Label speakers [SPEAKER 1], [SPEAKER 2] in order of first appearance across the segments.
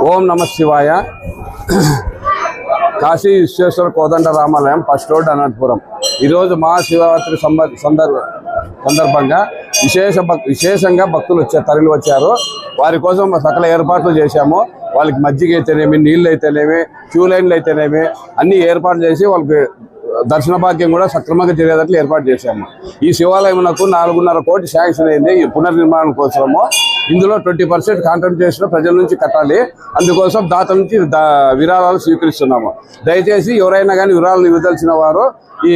[SPEAKER 1] ఓం నమ శివాయ. కాశీ విశ్వేశ్వర కోదండ రామాలయం ఫస్ట్ రోడ్ అనంతపురం. ఈరోజు మహాశివరాత్రి సందర్భంగా విశేషంగా భక్తులు తరలి వచ్చారు. వారి కోసం సకల ఏర్పాట్లు చేశాము. వాళ్ళకి మజ్జిగ అయితేనేమి, నీళ్ళు అయితేనేమి, క్యూ లైన్లు అయితేనేమి అన్ని ఏర్పాటు చేసి వాళ్ళకి దర్శన భాగ్యం కూడా సక్రమంగా జరిగేటట్లు ఏర్పాటు చేశాము. ఈ శివాలయమునకు 4.5 కోటి శాంక్షన్ అయింది ఈ పునర్నిర్మాణం కోసము. ఇందులో 20% కాంట్రిబ్యూషన్ ప్రజల నుంచి కట్టాలి. అందుకోసం దాత నుంచి విరాళాలు స్వీకరిస్తున్నాము. దయచేసి ఎవరైనా కానీ విరాళాలు ఇవ్వదలిచిన వారు ఈ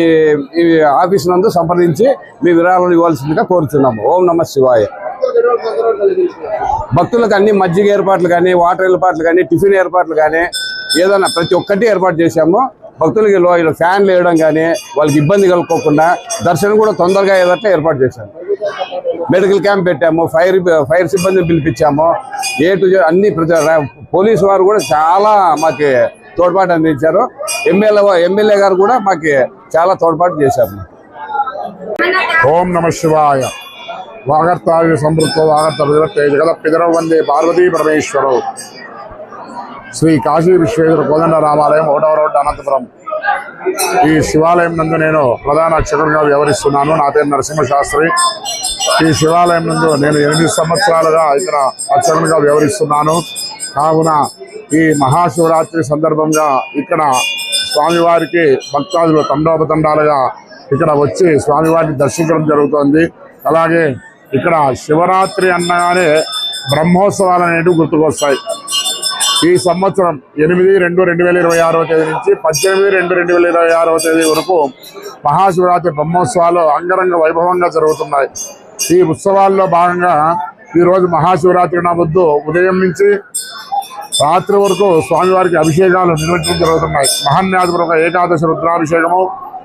[SPEAKER 1] ఆఫీస్ నందు సంప్రదించి మీ విరాళాలు ఇవ్వాల్సిందిగా కోరుతున్నాము. ఓం నమ శివాయ. భక్తులకు అన్ని మజ్జిగ ఏర్పాట్లు కానీ, వాటర్ ఏర్పాట్లు కానీ, టిఫిన్ ఏర్పాట్లు కానీ ఏదైనా ప్రతి ఒక్కటి ఏర్పాటు చేశాము. భక్తులకి ఫ్యాన్లు వేయడం కానీ వాళ్ళకి ఇబ్బంది కలుక్కోకుండా దర్శనం కూడా తొందరగా అయ్యేటట్లు ఏర్పాటు చేశాము. మెడికల్ క్యాంప్ పెట్టాము. ఫైర్ సిబ్బందిని పిలిపించాము. అన్ని పోలీసు వారు కూడా చాలా మాకు తోడ్పాటు అందించారు. ఎమ్మెల్యే గారు కూడా మాకు చాలా తోడ్పాటు చేశారు.
[SPEAKER 2] ఓం నమ శివాయ. వాగర్తాయ సమృద్ధో వాగర్త జగద పితరౌ వందే పార్వతీ పరమేశ్వరౌ. శ్రీ కాశీ విశ్వేశ్వర కోదండ రామాలయం 1వ రోడ్డు అనంతపురం. ఈ శివాలయం నందు నేను ప్రధాన అర్చకుడిగా వ్యవహరిస్తున్నాను. నా పేరు నరసింహశాస్త్రి. ఈ శివాలయం నందు నేను 8 సంవత్సరాలుగా ఇక్కడ అర్చకునిగా వ్యవహరిస్తున్నాను. కావున ఈ మహాశివరాత్రి సందర్భంగా ఇక్కడ స్వామివారికి భక్తాదులు తండోపతండాలుగా ఇక్కడ వచ్చి స్వామివారిని దర్శించడం జరుగుతోంది. అలాగే ఇక్కడ శివరాత్రి అన్నగానే బ్రహ్మోత్సవాలు అనేవి గుర్తుకొస్తాయి. ఈ సంవత్సరం 8/2/2026 తేదీ నుంచి 18/2/2026 తేదీ వరకు మహాశివరాత్రి బ్రహ్మోత్సవాలు అంగరంగ వైభవంగా జరుగుతున్నాయి. ఈ ఉత్సవాల్లో భాగంగా ఈరోజు మహాశివరాత్రి నాబొద్దు ఉదయం నుంచి రాత్రి వరకు స్వామివారికి అభిషేకాలు నిర్వహించడం జరుగుతున్నాయి. మహాన్యాసపూర్వక ఏకాదశి రుద్రాభిషేకము,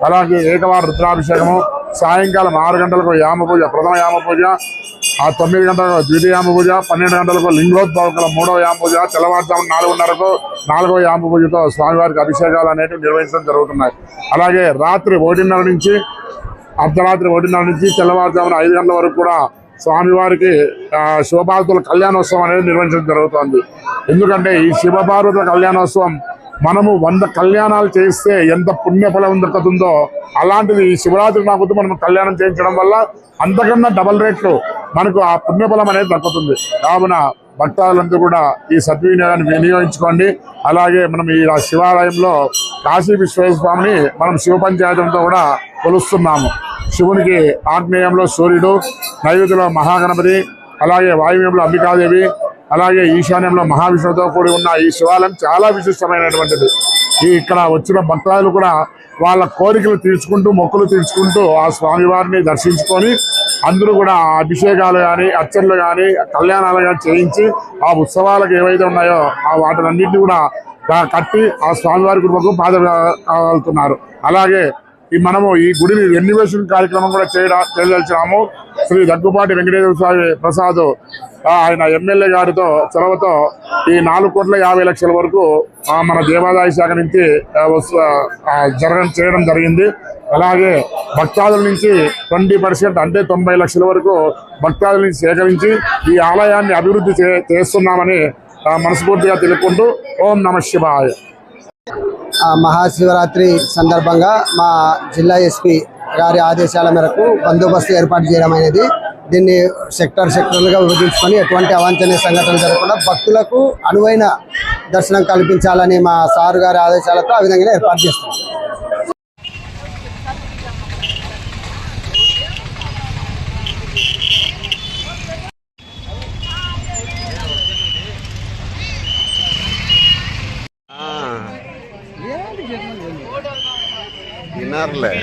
[SPEAKER 2] అలాగే ఏకవార రుద్రాభిషేకము, సాయంకాలం 6 గంటలకు యామ పూజ, ప్రథమ యామ పూజ, 9 గంటలకు ద్వితీయ యామ పూజ, 12 గంటలకు లింగోద్భవకుల 3వ యామ పూజ, తెల్లవారుజాము 4:30కు 4వ యామ పూజతో స్వామివారికి అభిషేకాలు అనేవి నిర్వహించడం జరుగుతున్నాయి. అలాగే రాత్రి 1:30 నుంచి అర్ధరాత్రి 1:30 నుంచి తెల్లవారుజామున 5 గంటల వరకు కూడా స్వామివారికి శివపార్వతుల కళ్యాణోత్సవం అనేది నిర్వహించడం జరుగుతుంది. ఎందుకంటే ఈ శివపార్వతుల కళ్యాణోత్సవం మనము 100 కళ్యాణాలు చేస్తే ఎంత పుణ్యఫలం దక్కుతుందో అలాంటిది ఈ శివరాత్రి నాకొద్దు మనం కళ్యాణం చేయించడం వల్ల అంతకన్నా డబల్ రేట్లు మనకు ఆ పుణ్యఫలం అనేది దక్కుతుంది. కావున భక్తాదులంతా కూడా ఈ సద్వినియోగాన్ని వినియోగించుకోండి. అలాగే మనం ఈ శివాలయంలో కాశీ విశ్వేశ్వర స్వామిని మనం శివ పంచాయతంతో కూడా కొలుస్తున్నాము. శివునికి ఆగ్నేయంలో సూర్యుడు, నైవేద్యంలో మహాగణపతి, అలాగే వాయువ్యంలో అంబికాదేవి, అలాగే ఈశాన్యంలో మహావిష్ణువుతో కూడి ఉన్న ఈ శివాలయం చాలా విశిష్టమైనటువంటిది. ఇక్కడ వచ్చిన భక్తులు కూడా వాళ్ళ కోరికలు తీర్చుకుంటూ, మొక్కులు తీర్చుకుంటూ ఆ స్వామివారిని దర్శించుకొని అందరూ కూడా అభిషేకాలు కానీ, అర్చనలు కానీ, కళ్యాణాలు కానీ చేయించి ఆ ఉత్సవాలకు ఏవైతే ఉన్నాయో ఆ వాటిలన్నింటినీ కూడా కట్టి ఆ స్వామివారి కృపకు పాదగలుగుతున్నారు. అలాగే మనము ఈ గుడిని రెన్యువేషన్ కార్యక్రమం కూడా చేయదలిచాము. శ్రీ దగ్గుపాటి వెంకటేశ్వర స్వామి ప్రసాద్ ఆయన ఎమ్మెల్యే గారితో చొరవతో ఈ 4,50,00,000 వరకు మన దేవాదాయ శాఖ నుంచి చేయడం జరిగింది. అలాగే భక్తాదుల నుంచి 20% అంటే 90 లక్షల వరకు భక్తాదుల నుంచి సేకరించి ఈ ఆలయాన్ని అభివృద్ధి చేస్తున్నామని మనస్ఫూర్తిగా తెలుపుకుంటూ ఓం నమ శివాయ.
[SPEAKER 3] మహాశివరాత్రి సందర్భంగా మా జిల్లా ఎస్పీ గారి ఆదేశాల మేరకు బందోబస్తు ఏర్పాటు చేయడం అనేది, దీన్ని సెక్టర్లుగా విభజించుకొని ఎటువంటి అవాంఛనీయ సంఘటనలు జరగకుండా భక్తులకు అనువైన దర్శనం కల్పించాలని మా సార్ గారి ఆదేశాలతో ఆ విధంగా ఏర్పాటు చేస్తున్నాం.
[SPEAKER 1] వినర్లే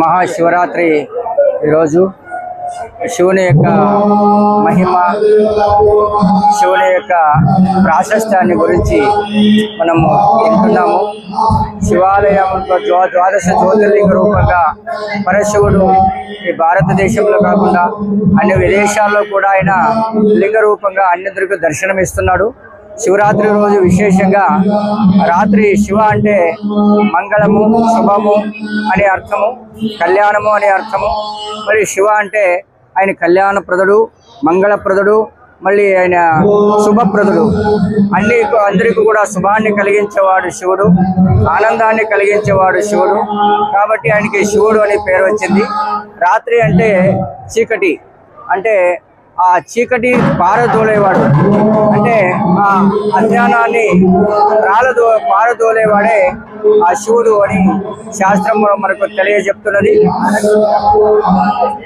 [SPEAKER 4] మహాశివరాత్రి ఈరోజు శివుని యొక్క మహిమ, శివుని యొక్క ప్రాశస్త్యాన్ని గురించి మనము వింటున్నాము. శివాలయంలో ద్వాదశ జ్యోతిర్లింగ రూపంగా పరశివుడు ఈ భారతదేశంలో కాకుండా అన్ని విదేశాల్లో కూడా ఆయన లింగ రూపంగా అన్నింటికి దర్శనమిస్తున్నాడు. శివరాత్రి రోజు విశేషంగా రాత్రి శివ అంటే మంగళము, శుభము అనే అర్థము, కళ్యాణము అనే అర్థము. మరి శివ అంటే ఆయన కళ్యాణప్రదుడు, మంగళప్రదుడు, మళ్ళీ ఆయన శుభప్రదుడు. అందరికీ కూడా శుభాన్ని కలిగించేవాడు శివుడు, ఆనందాన్ని కలిగించేవాడు శివుడు. కాబట్టి ఆయనకి శివుడు అనే పేరు వచ్చింది. రాత్రి అంటే చీకటి, అంటే ఆ చీకటి పారదోలేవాడు, అంటే ఆ అజ్ఞానాన్ని పారదోలేవాడే ఆ శివుడు అని శాస్త్రం మనకు తెలియజెప్తున్నది.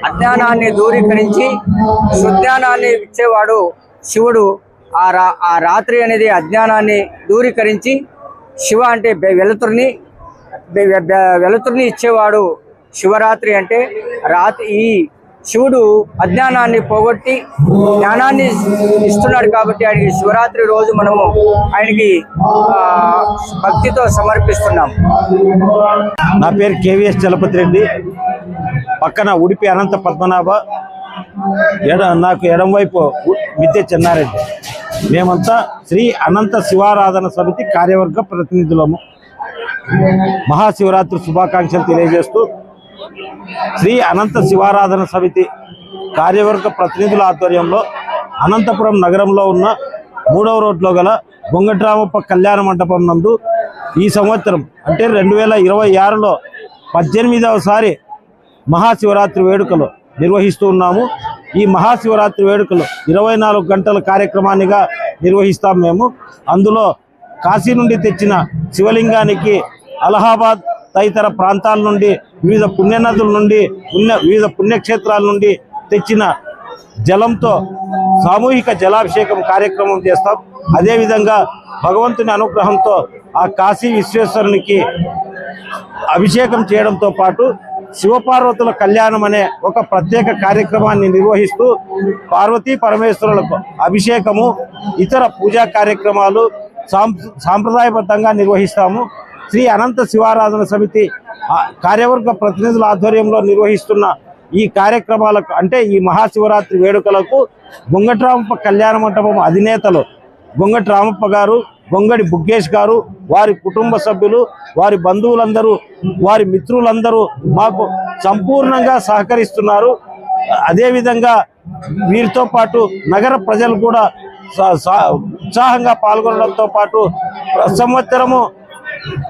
[SPEAKER 4] అజ్ఞానాన్ని దూరీకరించి సుజ్ఞానాన్ని ఇచ్చేవాడు శివుడు. ఆ రాత్రి అనేది అజ్ఞానాన్ని దూరీకరించి శివ అంటే వెలుతురిని ఇచ్చేవాడు శివరాత్రి అంటే. ఈ శివుడు అజ్ఞానాన్ని పోగొట్టి జ్ఞానాన్ని ఇస్తున్నాడు కాబట్టి ఆయనకి శివరాత్రి రోజు మనము ఆయనకి భక్తితో సమర్పిస్తున్నాం.
[SPEAKER 5] నా పేరు కేవీఎస్ చలపతి రెడ్డి. పక్కన ఉడిపి అనంత పద్మనాభ, నాకు ఎడంవైపు మిద్దె చెన్నారెడ్డి. మేమంతా శ్రీ అనంత శివారాధన సమితి కార్యవర్గ ప్రతినిధులము. మహాశివరాత్రి శుభాకాంక్షలు తెలియజేస్తూ శ్రీ అనంత శివారాధన సమితి కార్యవర్గ ప్రతినిధుల ఆధ్వర్యంలో అనంతపురం నగరంలో ఉన్న 3వ రోడ్లో గల గొంగట్రామప్ప కళ్యాణ మండపం నందు ఈ సంవత్సరం అంటే 2026లో 18వసారి మహాశివరాత్రి వేడుకలు నిర్వహిస్తూ ఉన్నాము. ఈ మహాశివరాత్రి వేడుకలు 24 గంటల కార్యక్రమాన్నిగా నిర్వహిస్తాం మేము. అందులో కాశీ నుండి తెచ్చిన శివలింగానికి అలహాబాద్ తదితర ప్రాంతాల నుండి, వివిధ పుణ్యనదుల నుండి, వివిధ పుణ్యక్షేత్రాల నుండి తెచ్చిన జలంతో సామూహిక జలాభిషేకం కార్యక్రమం చేస్తాం. అదేవిధంగా భగవంతుని అనుగ్రహంతో ఆ కాశీ విశ్వేశ్వరునికి అభిషేకం చేయడంతో పాటు శివపార్వతుల కళ్యాణం అనే ఒక ప్రత్యేక కార్యక్రమాన్ని నిర్వహిస్తూ పార్వతీ పరమేశ్వరులకు అభిషేకము, ఇతర పూజా కార్యక్రమాలు సాంప్రదాయబద్ధంగా నిర్వహిస్తాము. శ్రీ అనంత శివారాధన సమితి కార్యవర్గ ప్రతినిధుల ఆధ్వర్యంలో నిర్వహిస్తున్న ఈ కార్యక్రమాలకు అంటే ఈ మహాశివరాత్రి వేడుకలకు గొంగటి రామప్ప కళ్యాణ మంటపం అధినేతలు గొంగటి రామప్ప గారు, గొంగడి బుగ్గేష్ గారు, వారి కుటుంబ సభ్యులు, వారి బంధువులందరూ, వారి మిత్రులందరూ మాకు సంపూర్ణంగా సహకరిస్తున్నారు. అదేవిధంగా వీరితో పాటు నగర ప్రజలు కూడా ఉత్సాహంగా పాల్గొనడంతో పాటు సంవత్సరము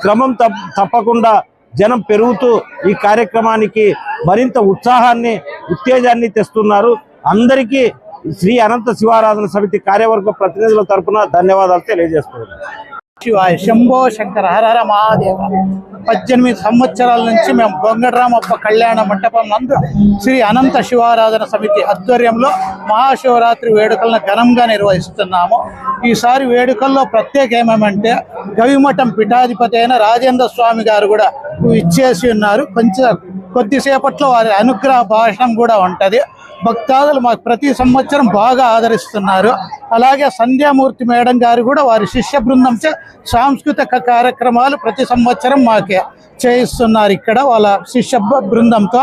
[SPEAKER 5] క్రమం తప్పకుండా జనం పెరుగుతూ ఈ కార్యక్రమానికి మరింత ఉత్సాహాన్ని, ఉత్తేజాన్ని తెస్తున్నారు. అందరికీ శ్రీ అనంత శివారాధన సమితి కార్యవర్గ ప్రతినిధుల తరపున ధన్యవాదాలు తెలియజేస్తున్నాను.
[SPEAKER 6] శివాయ శంభో శంకర హర హర మహాదేవ. 18 సంవత్సరాల నుంచి మేము గొంగటి రామప్ప కళ్యాణ మంటపం నందు శ్రీ అనంత శివారాధన సమితి ఆధ్వర్యంలో మహాశివరాత్రి వేడుకలను ఘనంగా నిర్వహిస్తున్నాము. ఈసారి వేడుకల్లో ప్రత్యేక ఏమేమంటే గవిమఠం పీఠాధిపతి అయిన రాజేంద్ర స్వామి గారు కూడా ఇచ్చేసి ఉన్నారు. కొద్దిసేపట్లో వారి అనుగ్రహ భాషణం కూడా ఉంటుంది. భక్తాదులు మాకు ప్రతి సంవత్సరం బాగా ఆదరిస్తున్నారు. అలాగే సంధ్యామూర్తి మేడం గారు కూడా వారి శిష్య బృందంతో సాంస్కృతిక కార్యక్రమాలు ప్రతి సంవత్సరం మాకే చేయిస్తున్నారు ఇక్కడ వాళ్ళ శిష్య బృందంతో.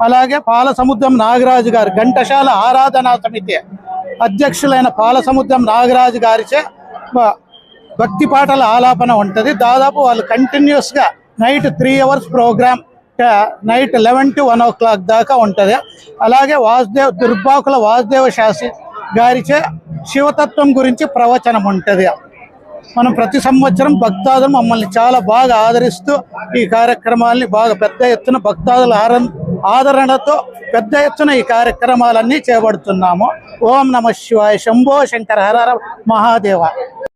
[SPEAKER 6] అలాగే పాలసముద్రం నాగరాజు గారు ఘంటశాల ఆరాధనా సమితి అధ్యక్షులైన పాలసముద్రం నాగరాజు గారిచే భక్తి పాటల ఆలాపన ఉంటుంది. దాదాపు వాళ్ళు కంటిన్యూస్గా night 3 hours programme night 11 to 1 o'clock దాకా ఉంటుంది. అలాగే దుర్బాకుల వాసుదేవ శాస్త్రి గారిచే శివతత్వం గురించి ప్రవచనం ఉంటుంది. మనం ప్రతి సంవత్సరం భక్తాదులు మమ్మల్ని చాలా బాగా ఆదరిస్తూ ఈ కార్యక్రమాల్ని బాగా పెద్ద ఎత్తున భక్తాదుల ఆదరణతో పెద్ద ఎత్తున ఈ కార్యక్రమాలన్నీ చేపడుతున్నాము. ఓం నమ శివాయ శంభో శంకర హర హర మహాదేవ.